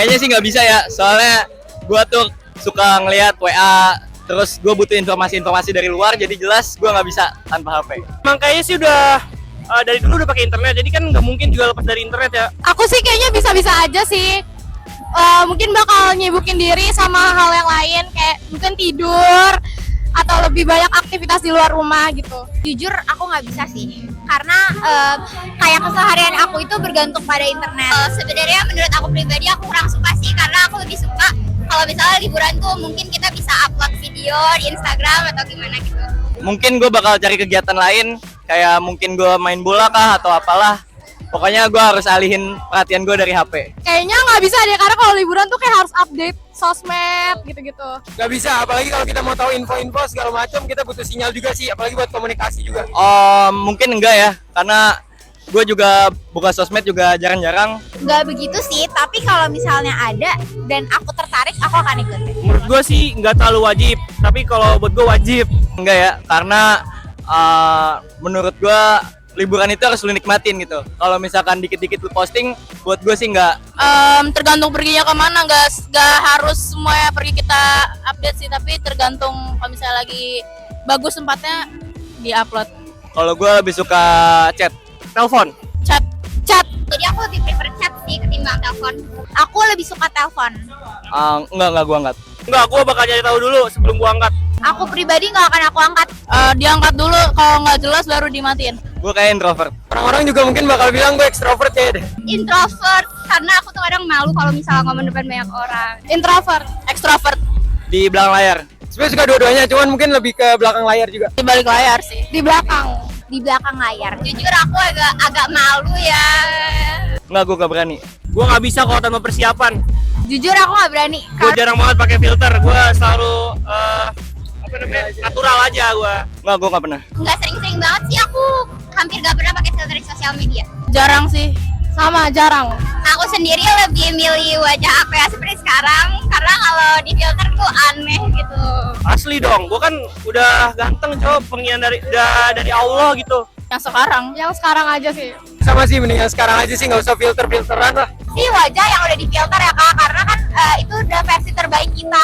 Kayaknya sih nggak bisa ya, soalnya gue tuh suka ngelihat WA, terus gue butuh informasi-informasi dari luar, jadi jelas gue nggak bisa tanpa HP. Emang kayaknya sih udah dari dulu udah pakai internet, jadi kan nggak mungkin juga lepas dari internet ya. Aku sih kayaknya bisa-bisa aja sih. Mungkin bakal nyibukin diri sama hal yang lain, kayak mungkin tidur atau lebih banyak aktivitas di luar rumah gitu. Jujur aku nggak bisa sih, karena kayak keseharian aku itu bergantung pada internet. Sebenarnya menurut aku pribadi aku kurang suka sih, karena aku lebih suka kalau misalnya liburan tuh mungkin kita bisa upload video di Instagram atau gimana gitu. Mungkin gue bakal cari kegiatan lain, kayak mungkin gue main bola kah atau apalah. Pokoknya gue harus alihin perhatian gue dari HP. Kayaknya nggak bisa deh, karena kalau liburan tuh kayak harus update sosmed gitu-gitu. Nggak bisa, apalagi kalau kita mau tahu info-info segala macam, kita butuh sinyal juga sih, apalagi buat komunikasi juga. Mungkin enggak ya, karena gue juga buka sosmed juga jarang-jarang. Nggak begitu sih, tapi kalau misalnya ada dan aku tertarik, aku akan ikut. Menurut gue sih nggak terlalu wajib, tapi kalau buat gue wajib. Enggak ya, karena menurut gue liburan itu harus lu nikmatin gitu. Kalau misalkan dikit-dikit lu posting, buat gue sih enggak. Tergantung perginya kemana, nggak harus semuanya pergi kita update sih, tapi tergantung kalau misalnya lagi bagus tempatnya di-upload. Kalau gue lebih suka chat. Telepon. Chat. Jadi aku lebih prefer chat sih ketimbang telepon. Aku lebih suka telepon. Enggak gue angkat. Enggak, gue bakal cari tahu dulu sebelum gue angkat. Aku pribadi nggak akan aku angkat. Diangkat dulu, kalau nggak jelas baru dimatiin. Gue kayak introvert. Orang-orang juga mungkin bakal bilang gue ekstrovert ya deh. Introvert, karena aku tuh kadang malu kalau misalnya ngomong depan banyak orang. Introvert, extrovert, Di belakang layar. Sebenarnya suka dua-duanya, cuman mungkin lebih ke belakang layar juga. di balik layar sih. Di belakang. Di belakang layar. Jujur aku agak malu ya. Enggak, gue gak berani. Gue nggak bisa kalau tanpa persiapan. Jujur aku nggak berani. Gue jarang banget pakai filter. Gue selalu natural aja gue. Enggak, gue gak pernah. Nggak sering-sering banget sih, aku hampir nggak pernah pakai filter di sosial media. Jarang sih. Sama, jarang. Aku sendiri lebih milih wajah aku ya seperti sekarang, karena kalau di filter tuh aneh gitu. Asli dong, gue kan udah ganteng coba, pengian dari Allah gitu. Yang sekarang aja sih. Sama sih, mendingan sekarang aja sih, nggak usah filter-filteran lah. Sih wajah yang udah di filter ya kak, karena kan itu udah versi terbaik kita.